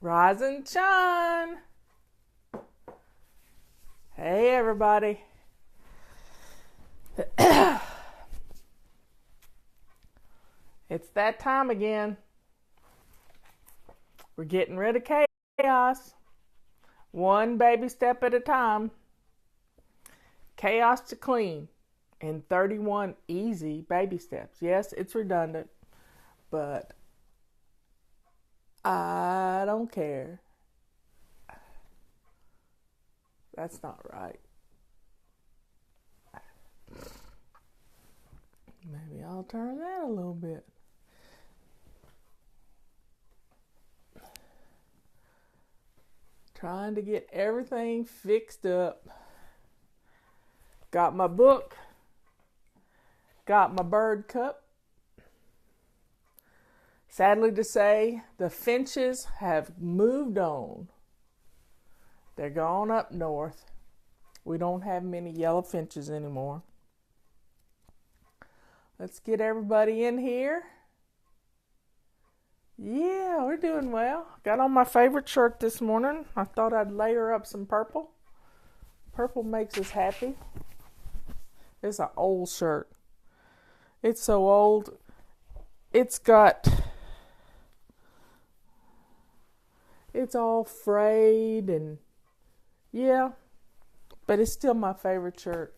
Rise and shine. Hey, everybody. It's that time again. We're getting rid of chaos. One baby step at a time. Chaos to clean in 31 easy baby steps. Yes, it's redundant, but I don't care. That's not right. Maybe I'll turn that a little bit. Trying to get everything fixed up. Got my book. Got my bird cup. Sadly to say, the finches have moved on. They're gone up north. We don't have many yellow finches anymore. Let's get everybody in here. Yeah, we're doing well. Got on my favorite shirt this morning. I thought I'd layer up some purple. Purple makes us happy. It's an old shirt. It's so old. It's all frayed and yeah, but it's still my favorite shirt.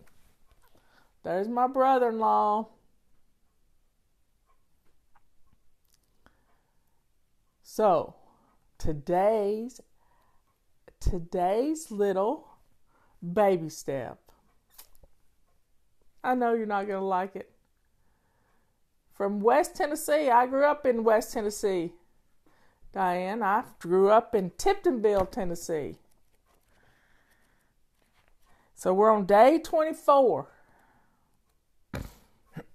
There's my brother-in-law. So, today's little baby step. I know you're not going to like it. From West Tennessee. I grew up in West Tennessee. Diane, I grew up in Tiptonville, Tennessee. So we're on day 24.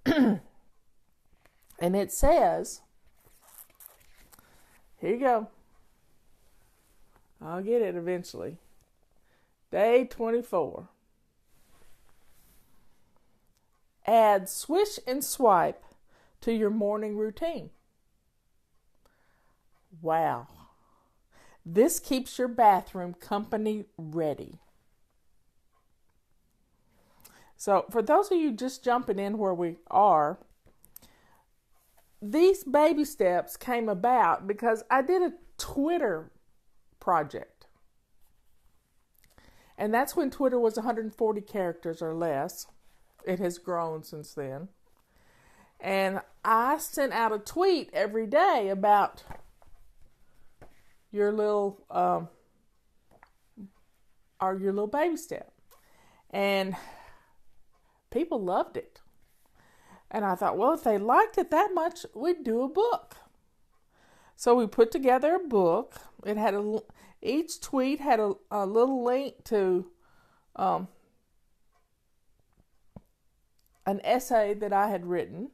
And it says, here you go. I'll get it eventually. Day 24. Add Swish and Swipe to your morning routine. Wow. This keeps your bathroom company ready. So, for those of you just jumping in where we are, these baby steps came about because I did a Twitter project. And that's when Twitter was 140 characters or less. It has grown since then. And I sent out a tweet every day about your little baby step. And people loved it. And I thought, well, if they liked it that much, we'd do a book. So we put together a book. It had each tweet had a little link to an essay that I had written.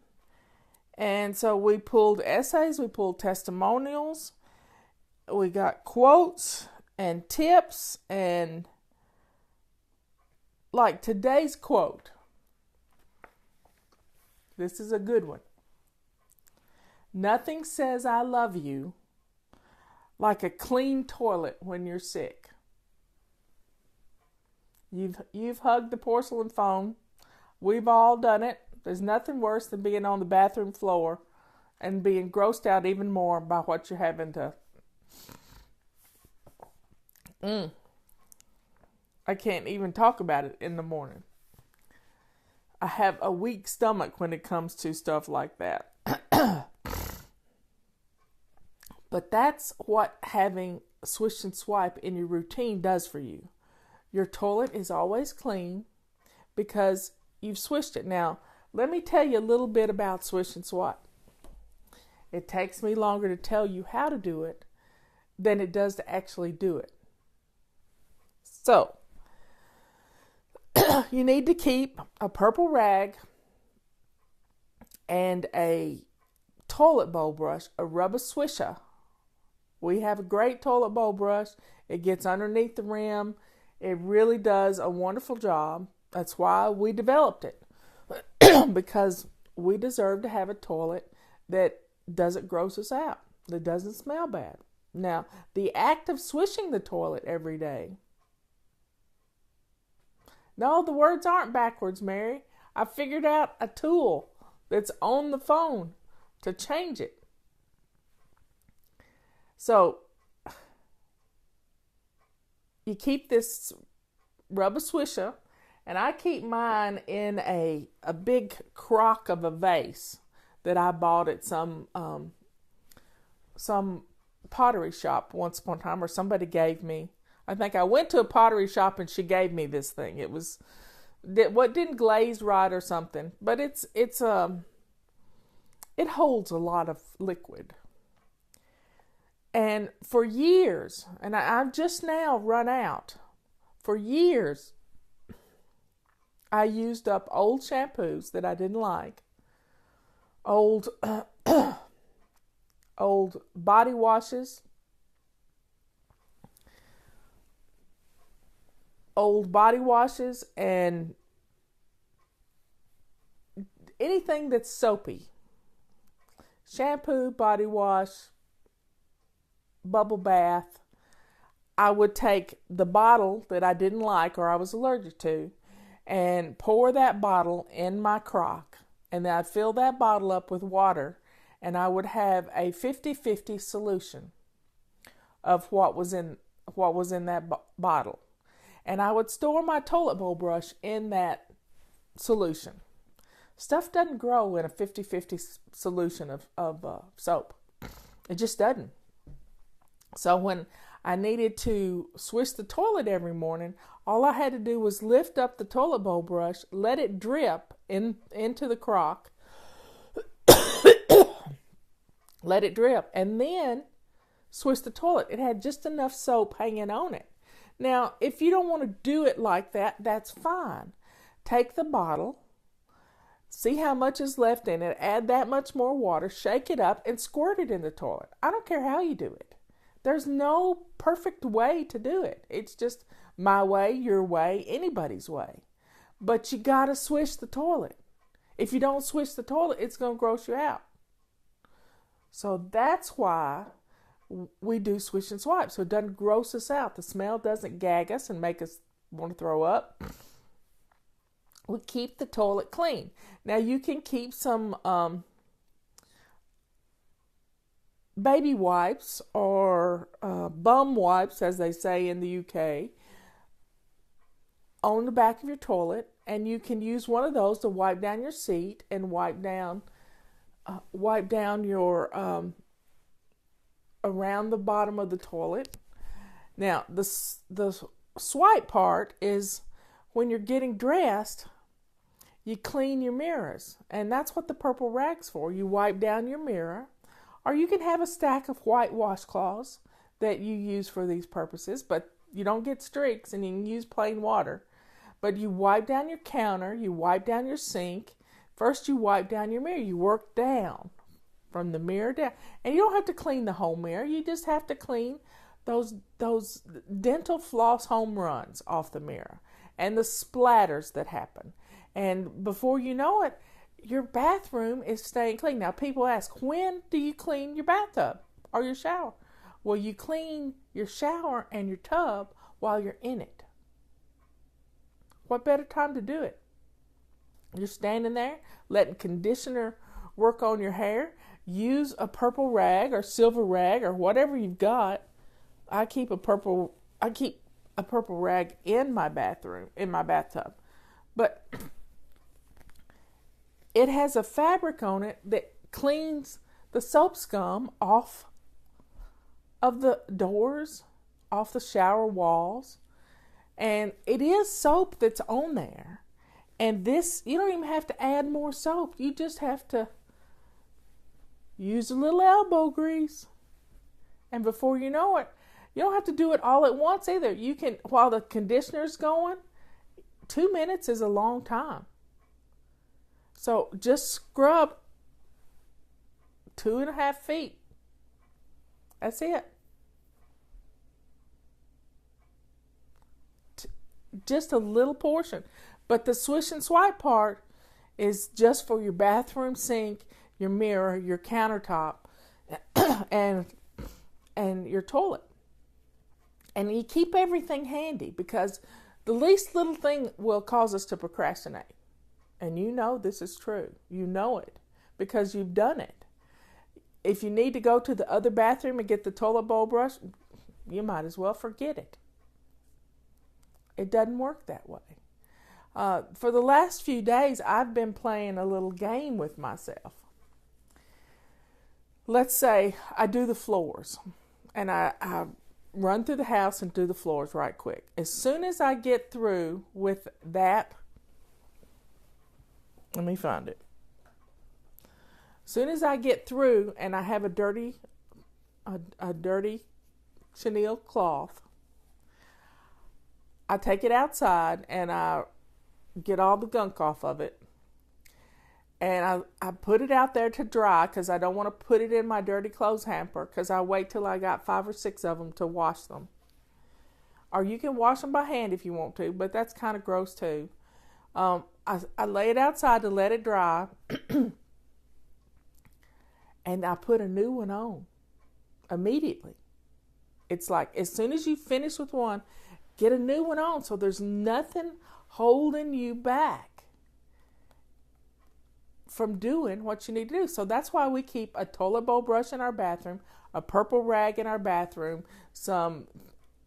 And so we pulled essays, we pulled testimonials, we got quotes and tips, and like today's quote. This is a good one. Nothing says I love you like a clean toilet when you're sick. You've hugged the porcelain phone. We've all done it. There's nothing worse than being on the bathroom floor and being grossed out even more by what you're having to. I can't even talk about it in the morning. I have a weak stomach when it comes to stuff like that. But that's what having Swish and Swipe in your routine does for you. Your toilet is always clean because you've swished it. Now, let me tell you a little bit about Swish and Swipe. It takes me longer to tell you how to do it than it does to actually do it. So, you need to keep a purple rag and a toilet bowl brush, a rubber swisher. We have a great toilet bowl brush. It gets underneath the rim. It really does a wonderful job. That's why we developed it. Because we deserve to have a toilet that doesn't gross us out, that doesn't smell bad, Now, the act of swishing the toilet every day. No, the words aren't backwards, Mary. I figured out a tool that's on the phone to change it. So, you keep this rubber swisher, and I keep mine in a big crock of a vase that I bought at some pottery shop once upon a time, or somebody gave me. I think I went to a pottery shop and she gave me this thing. It was what didn't glaze right or something, but it holds a lot of liquid. And for years, and I've just now run out. For years, I used up old shampoos that I didn't like, old body washes, and anything that's soapy. Shampoo, body wash, bubble bath. I would take the bottle that I didn't like or I was allergic to and pour that bottle in my crock. And then I'd fill that bottle up with water, and I would have a 50-50 solution of what was in that bottle. And I would store my toilet bowl brush in that solution. Stuff doesn't grow in a 50-50 solution of soap. It just doesn't. So when I needed to swish the toilet every morning, all I had to do was lift up the toilet bowl brush, let it drip into the crock, let it drip, and then swish the toilet. It had just enough soap hanging on it. Now, if you don't want to do it like that, that's fine. Take the bottle, see how much is left in it, add that much more water, shake it up, and squirt it in the toilet. I don't care how you do it. There's no perfect way to do it. It's just my way, your way, anybody's way. But you got to swish the toilet. If you don't swish the toilet, it's going to gross you out. So that's why we do swish and swipe, so it doesn't gross us out. The smell doesn't gag us and make us want to throw up. We keep the toilet clean. Now you can keep some baby wipes or bum wipes, as they say in the UK, on the back of your toilet, and you can use one of those to wipe down your seat and wipe down your around the bottom of the toilet. Now the swipe part is when you're getting dressed, you clean your mirrors, and that's what the purple rag's for. You wipe down your mirror, or you can have a stack of white washcloths that you use for these purposes, but you don't get streaks, and you can use plain water. But you wipe down your counter, you wipe down your sink. First you wipe down your mirror. You work down from the mirror down. And you don't have to clean the whole mirror. You just have to clean those dental floss home runs off the mirror and the splatters that happen. And before you know it, your bathroom is staying clean. Now people ask, when do you clean your bathtub or your shower? Well, you clean your shower and your tub while you're in it. What better time to do it? You're standing there, letting conditioner work on your hair. Use a purple rag or silver rag or whatever you've got. I keep a purple rag in my bathtub. But it has a fabric on it that cleans the soap scum off of the doors, off the shower walls. And it is soap that's on there. And this, you don't even have to add more soap. You just have to use a little elbow grease. And before you know it, you don't have to do it all at once either. You can, while the conditioner's going, 2 minutes is a long time. So just scrub 2.5 feet. That's it. Just a little portion. But the swish and swipe part is just for your bathroom sink, your mirror, your countertop, and and your toilet. And you keep everything handy, because the least little thing will cause us to procrastinate. And you know this is true. You know it because you've done it. If you need to go to the other bathroom and get the toilet bowl brush, you might as well forget it. It doesn't work that way. For the last few days, I've been playing a little game with myself. Let's say I do the floors, and I run through the house and do the floors right quick. As soon as I get through with that, let me find it. As soon as I get through and I have a dirty chenille cloth, I take it outside and I get all the gunk off of it. And I put it out there to dry, because I don't want to put it in my dirty clothes hamper, because I wait till I got 5 or 6 of them to wash them. Or you can wash them by hand if you want to, but that's kind of gross too. I lay it outside to let it dry, and I put a new one on immediately. It's like as soon as you finish with one, get a new one on, so there's nothing holding you back from doing what you need to do. So that's why we keep a toilet bowl brush in our bathroom, a purple rag in our bathroom, some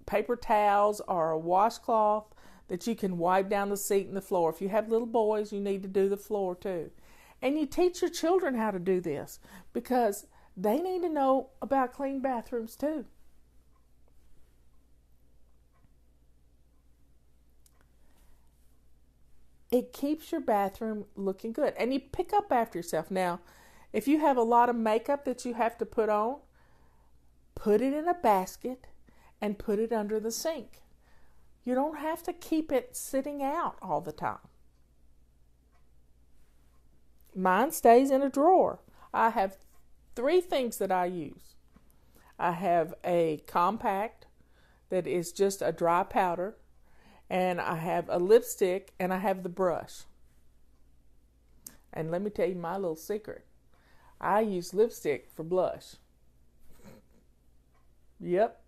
paper towels or a washcloth that you can wipe down the seat and the floor. If you have little boys, you need to do the floor too. And you teach your children how to do this, because they need to know about clean bathrooms too. It keeps your bathroom looking good. And you pick up after yourself. Now, if you have a lot of makeup that you have to put on, put it in a basket and put it under the sink. You don't have to keep it sitting out all the time. Mine stays in a drawer. I have 3 things that I use. I have a compact that is just a dry powder, and I have a lipstick, and I have the brush. And let me tell you my little secret. I use lipstick for blush. Yep.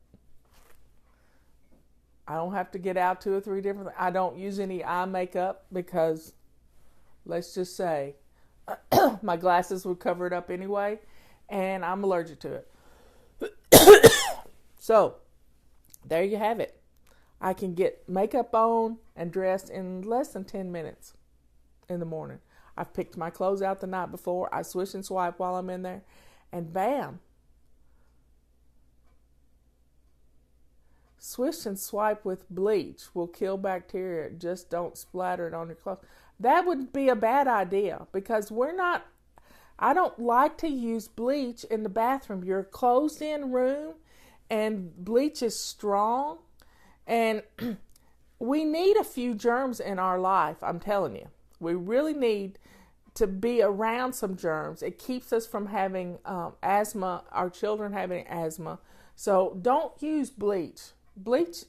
I don't have to get out 2 or 3 different things. I don't use any eye makeup because, let's just say, my glasses would cover it up anyway, and I'm allergic to it. So, there you have it. I can get makeup on and dressed in less than 10 minutes in the morning. I've picked my clothes out the night before. I swish and swipe while I'm in there, and bam. Swish and swipe with bleach will kill bacteria. Just don't splatter it on your clothes. That would be a bad idea, because I don't like to use bleach in the bathroom. You're a closed-in room, and bleach is strong. And we need a few germs in our life, I'm telling you. We really need to be around some germs. It keeps us from having asthma, our children having asthma. So don't use bleach. Bleach,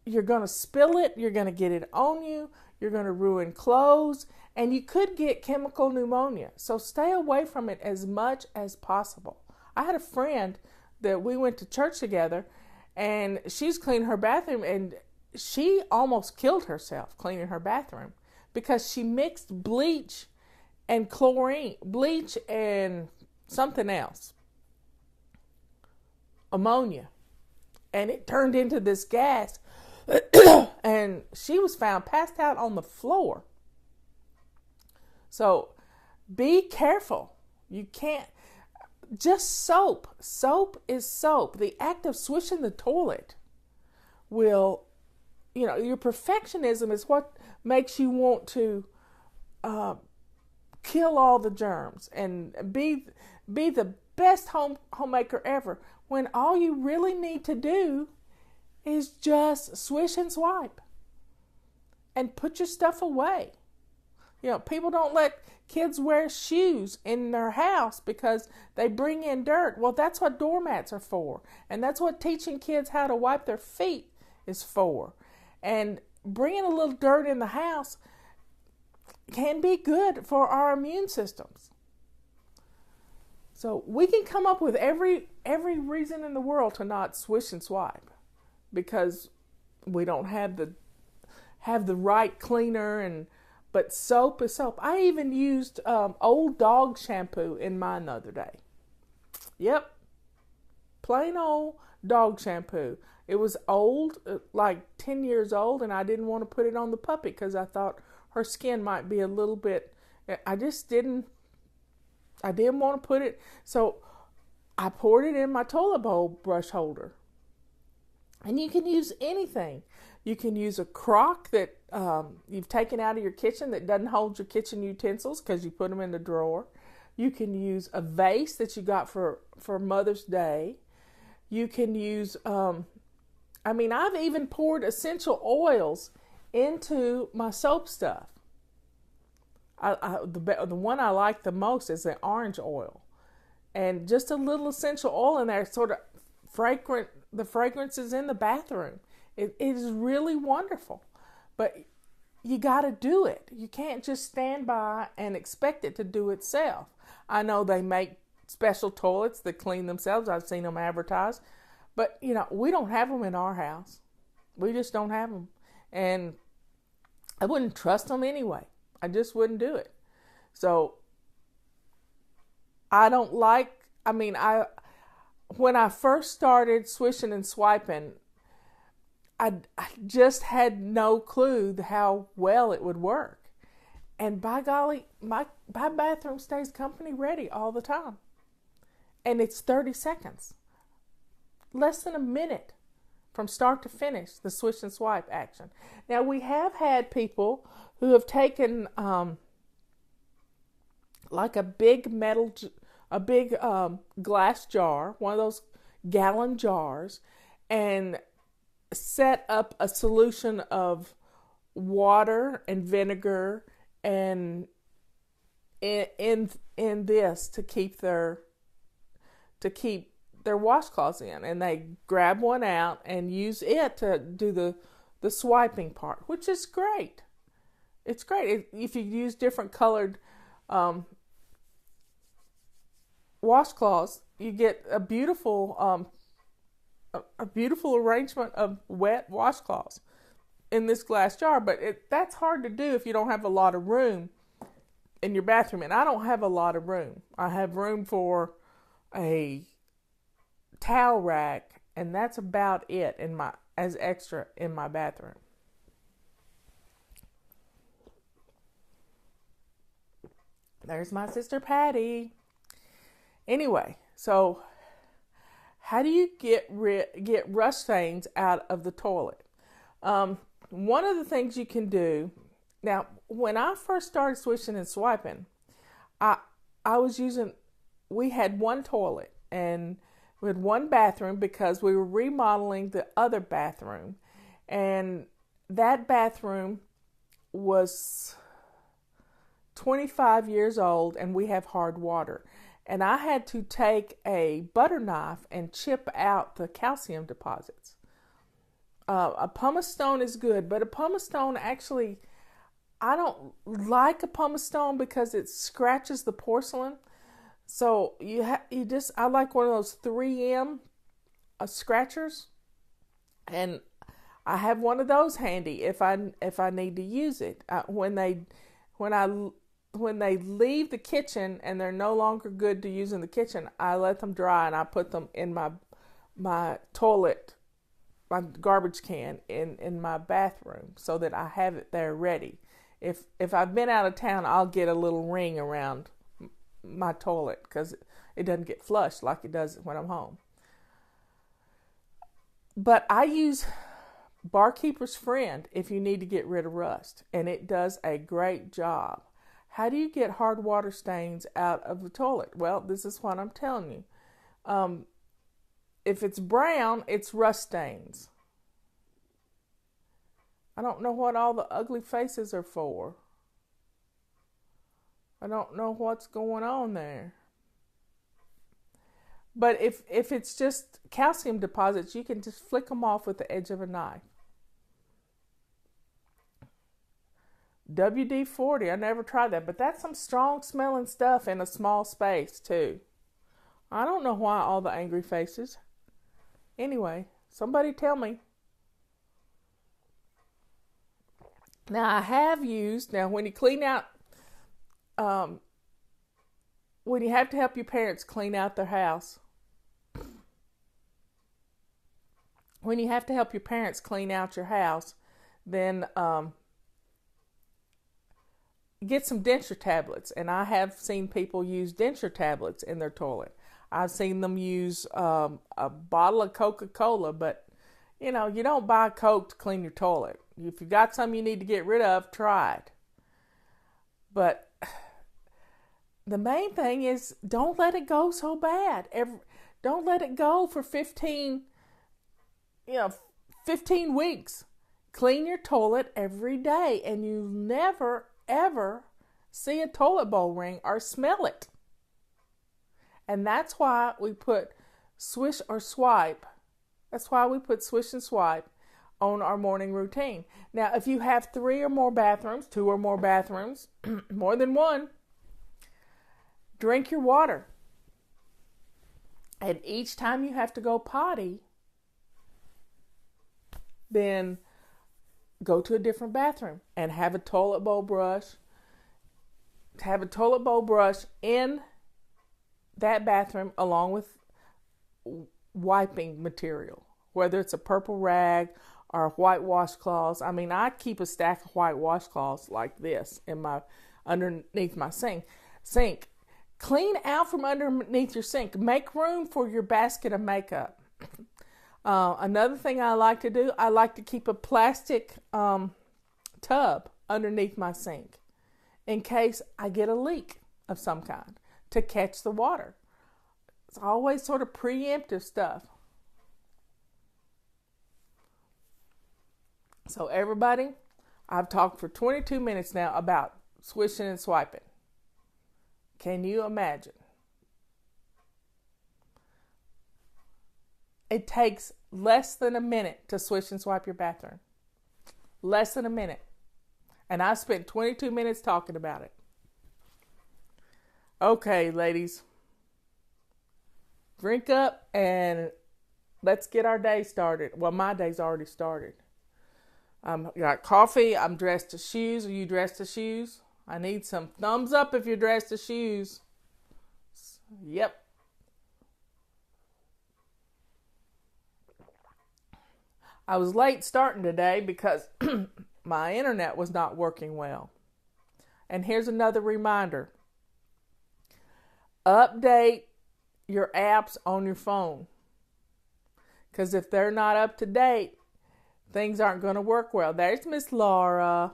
you're going to spill it, you're going to get it on you, you're going to ruin clothes, and you could get chemical pneumonia. So stay away from it as much as possible. I had a friend that we went to church together, and she's cleaning her bathroom, and she almost killed herself cleaning her bathroom because she mixed bleach and chlorine, bleach and something else, ammonia, and it turned into this gas, and she was found passed out on the floor. So be careful. You can't. Just soap. Soap is soap. The act of swishing the toilet will, your perfectionism is what makes you want to kill all the germs and be the best homemaker ever, when all you really need to do is just swish and swipe and put your stuff away. People don't let kids wear shoes in their house because they bring in dirt. Well, that's what doormats are for. And that's what teaching kids how to wipe their feet is for. And bringing a little dirt in the house can be good for our immune systems. So we can come up with every reason in the world to not swish and swipe because we don't have the right cleaner, but soap is soap. I even used old dog shampoo in mine the other day. Yep, plain old dog shampoo. It was old, like 10 years old, and I didn't want to put it on the puppy because I thought her skin might be a little bit. I didn't want to put it, so I poured it in my toilet bowl brush holder. And you can use anything. You can use a crock that you've taken out of your kitchen that doesn't hold your kitchen utensils because you put them in the drawer. You can use a vase that you got for Mother's Day. You can use, I've even poured essential oils into my soap stuff. The one I like the most is the orange oil. And just a little essential oil in there, sort of fragrant. The fragrance is in the bathroom. It is really wonderful. But you got to do it. You can't just stand by and expect it to do itself. I know they make special toilets that clean themselves. I've seen them advertised. But, we don't have them in our house. We just don't have them. And I wouldn't trust them anyway. I just wouldn't do it. So I don't like, when I first started swishing and swiping, I just had no clue how well it would work. And by golly, my bathroom stays company ready all the time. And it's 30 seconds. Less than a minute from start to finish, the swish and swipe action. Now, we have had people who have taken like a big glass jar, one of those gallon jars, and set up a solution of water and vinegar and in this to keep their washcloths in, and they grab one out and use it to do the swiping part, which is great. It's great if you use different colored washcloths. You get a beautiful arrangement of wet washcloths in this glass jar. But that's hard to do if you don't have a lot of room in your bathroom. And I don't have a lot of room. I have room for a towel rack, and that's about it as extra in my bathroom. There's my sister Patty. Anyway, so how do you get rust stains out of the toilet? One of the things you can do, now when I first started swishing and swiping, we had one toilet and we had one bathroom because we were remodeling the other bathroom, and that bathroom was 25 years old, and we have hard water. And I had to take a butter knife and chip out the calcium deposits. A pumice stone is good, but a pumice stone actually, I don't like a pumice stone because it scratches the porcelain. So I like one of those 3M scratchers, and I have one of those handy if I need to use it. When they leave the kitchen and they're no longer good to use in the kitchen, I let them dry and I put them in my toilet, my garbage can in my bathroom so that I have it there ready. If I've been out of town, I'll get a little ring around my toilet because it doesn't get flushed like it does when I'm home. But I use Barkeeper's Friend if you need to get rid of rust, and it does a great job. How do you get hard water stains out of the toilet? Well, this is what I'm telling you. If it's brown, it's rust stains. I don't know what all the ugly faces are for. I don't know what's going on there. But if it's just calcium deposits, you can just flick them off with the edge of a knife. WD-40, I never tried that, but that's some strong smelling stuff in a small space too. I don't know why all the angry faces. Anyway, somebody tell me. Now, I have used, when you clean out, when you have to help your parents clean out their house, when you have to help your parents clean out your house, then get some denture tablets. And I have seen people use denture tablets in their toilet. I've seen them use a bottle of Coca-Cola, but you don't buy Coke to clean your toilet. If you got some you need to get rid of, try it. But the main thing is, don't let it go so bad. Don't let it go for 15 weeks. Clean your toilet every day, and you never, ever see a toilet bowl ring or smell it. And that's why we put Swish or Swipe. That's why we put Swish and Swipe on our morning routine. Now, if you have 3 or more bathrooms, 2 or more bathrooms, more than one, drink your water. And each time you have to go potty, then go to a different bathroom and have a toilet bowl brush. Have a toilet bowl brush in that bathroom along with wiping material, whether it's a purple rag or white washcloths. I mean, I keep a stack of white washcloths like this underneath my sink. Clean out from underneath your sink. Make room for your basket of makeup. Another thing I like to do, I like to keep a plastic tub underneath my sink in case I get a leak of some kind to catch the water. It's always sort of preemptive stuff. So everybody, I've talked for 22 minutes now about swishing and swiping. Can you imagine? It takes less than a minute to swish and swipe your bathroom. Less than a minute. And I spent 22 minutes talking about it. Okay, ladies. Drink up and let's get our day started. Well, my day's already started. Got coffee. I'm dressed to shoes. Are you dressed to shoes? I need some thumbs up if you're dressed to shoes. Yep. I was late starting today because my internet was not working well. And here's another reminder. Update your apps on your phone. Because if they're not up to date, things aren't going to work well. There's Miss Laura.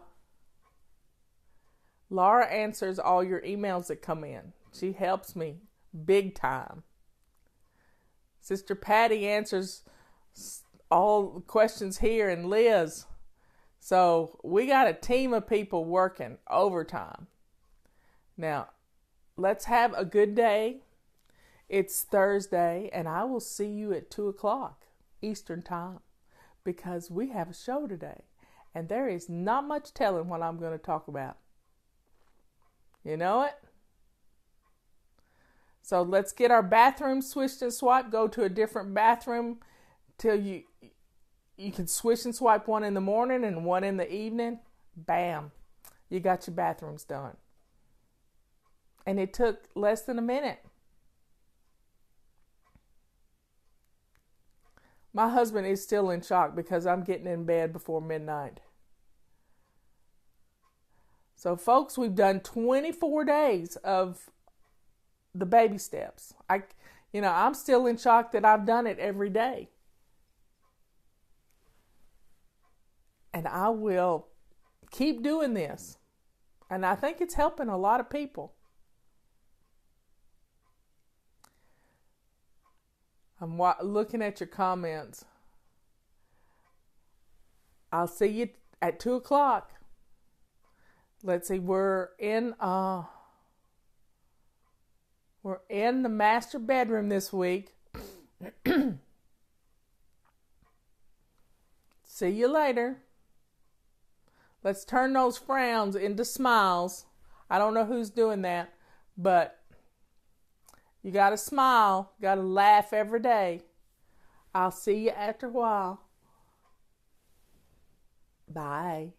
Laura answers all your emails that come in. She helps me big time. Sister Patty answers all the questions here, and Liz. So we got a team of people working overtime. Now, let's have a good day. It's Thursday, and I will see you at 2 o'clock Eastern Time because we have a show today, and there is not much telling what I'm going to talk about. You know it? So let's get our bathroom swished and swiped. Go to a different bathroom till you can swish and swipe one in the morning and one in the evening. Bam. You got your bathrooms done. And it took less than a minute. My husband is still in shock because I'm getting in bed before midnight. So, folks, we've done 24 days of the baby steps. I'm still in shock that I've done it every day. And I will keep doing this. And I think it's helping a lot of people. I'm looking at your comments. I'll see you at 2 o'clock. Let's see, we're in the master bedroom this week. See you later. Let's turn those frowns into smiles. I don't know who's doing that, but You got to smile. You got to laugh every day. I'll see you after a while. Bye.